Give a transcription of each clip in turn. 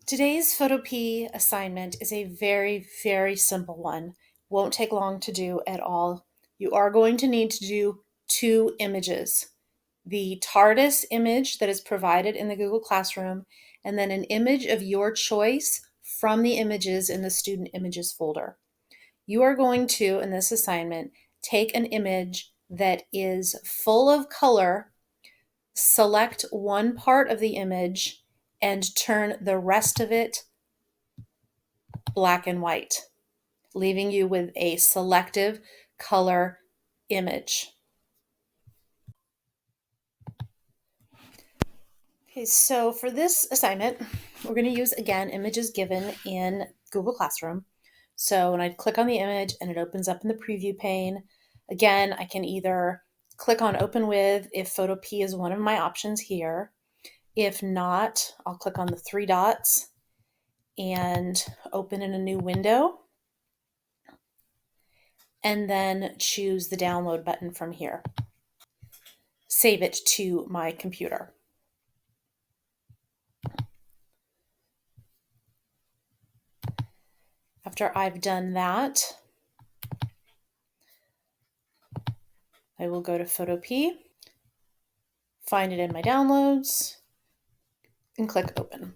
Today's Photo P assignment is a very, very simple one. Won't take long to do at all. You are going to need to do two images. The TARDIS image that is provided in the Google Classroom, and then an image of your choice from the images in the Student Images folder. You are going to, in this assignment, take an image that is full of color, select one part of the image, and turn the rest of it black and white, leaving you with a selective color image. Okay, so for this assignment, we're going to use, again, images given in Google Classroom. So when I click on the image and it opens up in the preview pane, again, I can either click on Open With if Photo P is one of my options here. If not, I'll click on the three dots and open in a new window, and then choose the download button from here. Save it to my computer. After I've done that, I will go to Photo P, find it in my downloads, and click Open.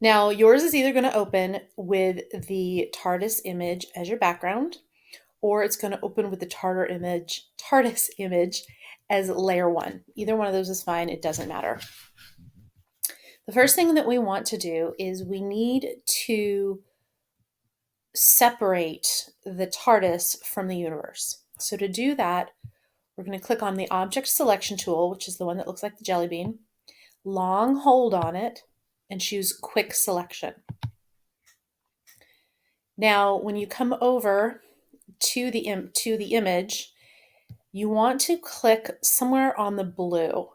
Now, yours is either going to open with the TARDIS image as your background, or it's going to open with the TARDIS image as layer one. Either one of those is fine. It doesn't matter. The first thing that we want to do is we need to separate the TARDIS from the universe. So to do that, we're going to click on the Object Selection tool, which is the one that looks like the jelly bean, long hold on it, and choose Quick Selection. Now, when you come over to the image, you want to click somewhere on the blue.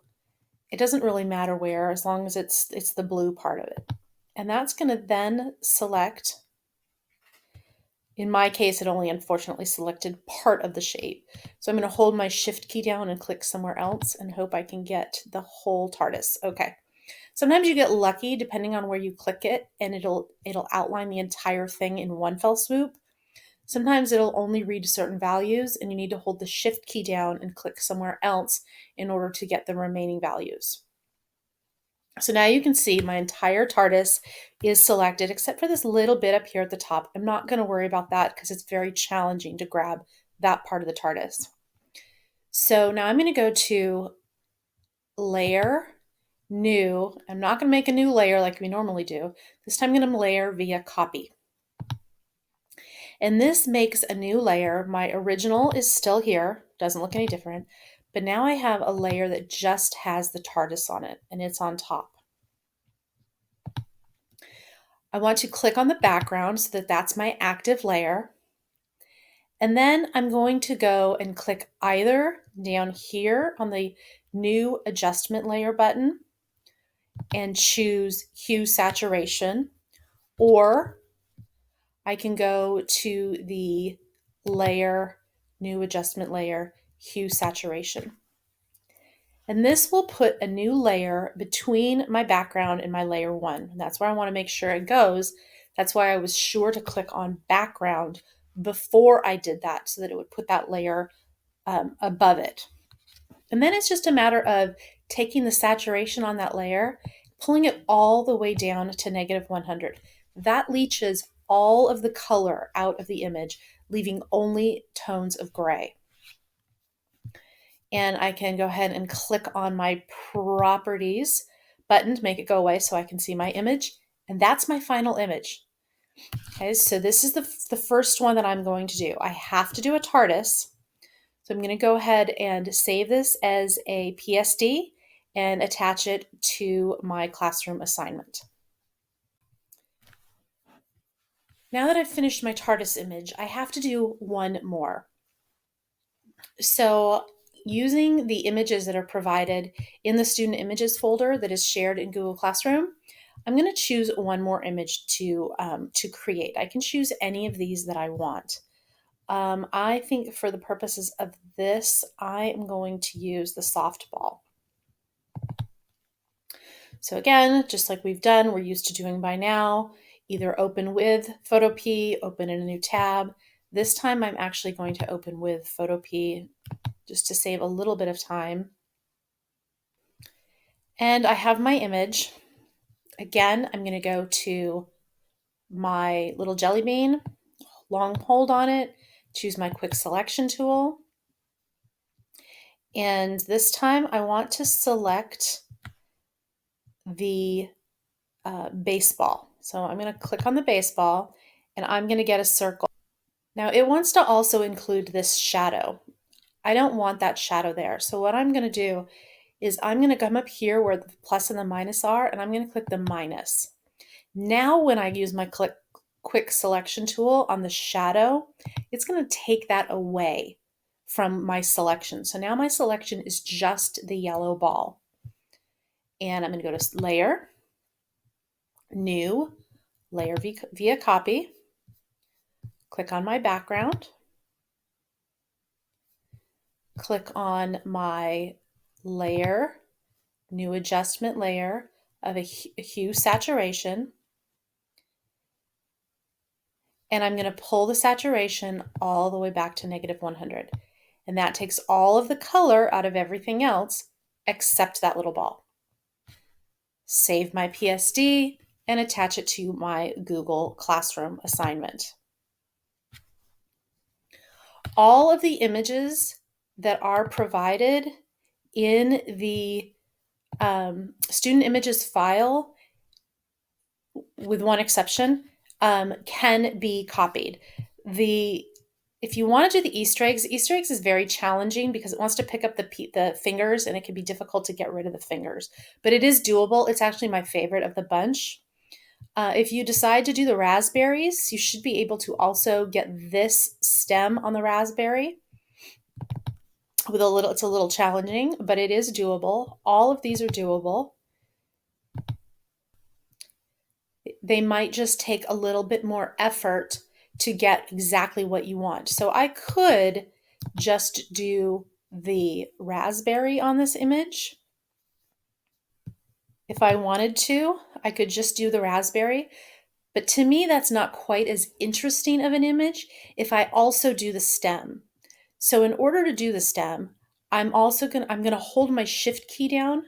It doesn't really matter where, as long as it's the blue part of it. And that's going to then select, in my case, it only unfortunately selected part of the shape. So I'm going to hold my Shift key down and click somewhere else and hope I can get the whole TARDIS. Okay. Sometimes you get lucky depending on where you click it, and it'll outline the entire thing in one fell swoop. Sometimes it'll only read certain values, and you need to hold the Shift key down and click somewhere else in order to get the remaining values. So now you can see my entire TARDIS is selected, except for this little bit up here at the top. I'm not going to worry about that because it's very challenging to grab that part of the TARDIS. So now I'm going to go to Layer, New. I'm not going to make a new layer like we normally do. This time I'm going to layer via Copy. And this makes a new layer. My original is still here, doesn't look any different, but now I have a layer that just has the TARDIS on it, and it's on top. I want to click on the background so that that's my active layer. And then I'm going to go and click either down here on the New Adjustment Layer button and choose Hue Saturation, or I can go to the Layer, New Adjustment Layer, Hue Saturation. And this will put a new layer between my background and my layer one. And that's where I want to make sure it goes. That's why I was sure to click on background before I did that, so that it would put that layer above it. And then it's just a matter of taking the saturation on that layer, pulling it all the way down to -100. That leaches all of the color out of the image, leaving only tones of gray. And I can go ahead and click on my Properties button to make it go away so I can see my image. And that's my final image. Okay, so this is the first one that I'm going to do. I have to do a TARDIS. So I'm going to go ahead and save this as a PSD and attach it to my classroom assignment. Now that I've finished my TARDIS image, I have to do one more. So using the images that are provided in the Student Images folder that is shared in Google Classroom, I'm going to choose one more image to create. I can choose any of these that I want. I think for the purposes of this, I am going to use the softball. So again, just like we've done, we're used to doing by now, either open with Photo P, open in a new tab. This time I'm actually going to open with Photo P just to save a little bit of time. And I have my image. Again, I'm going to go to my little jelly bean, long hold on it, choose my quick selection tool. And this time I want to select the baseball. So I'm going to click on the baseball and I'm going to get a circle. Now it wants to also include this shadow. I don't want that shadow there. So what I'm going to do is I'm going to come up here where the plus and the minus are, and I'm going to click the minus. Now when I use my quick selection tool on the shadow, it's going to take that away from my selection. So now my selection is just the yellow ball. And I'm going to go to Layer, New, Layer via Copy, click on my background, click on my layer, new adjustment layer of a hue saturation, and I'm going to pull the saturation all the way back to -100. And that takes all of the color out of everything else except that little ball. Save my PSD and attach it to my Google Classroom assignment. All of the images that are provided in the student images file, with one exception, can be copied. If you want to do the Easter eggs is very challenging because it wants to pick up the fingers, and it can be difficult to get rid of the fingers. But it is doable. It's actually my favorite of the bunch. If you decide to do the raspberries, you should be able to also get this stem on the raspberry. It's a little challenging, but it is doable. All of these are doable. They might just take a little bit more effort to get exactly what you want. So I could just do the raspberry on this image. If I wanted to, I could just do the raspberry. But to me, that's not quite as interesting of an image if I also do the stem. So in order to do the stem, I'm going to hold my shift key down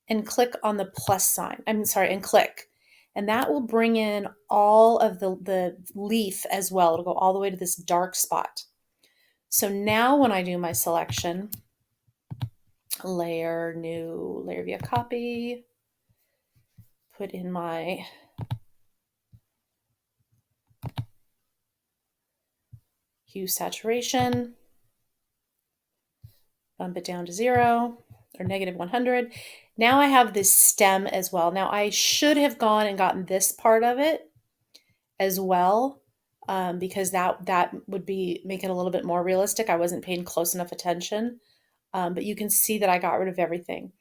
and click on the plus sign. And click. And that will bring in all of the leaf as well. It'll go all the way to this dark spot. So now when I do my selection, layer, new, layer via copy, put in my hue saturation, bump it down to 0 or -100. Now I have this stem as well. Now I should have gone and gotten this part of it as well, because that would make it a little bit more realistic. I wasn't paying close enough attention, but you can see that I got rid of everything.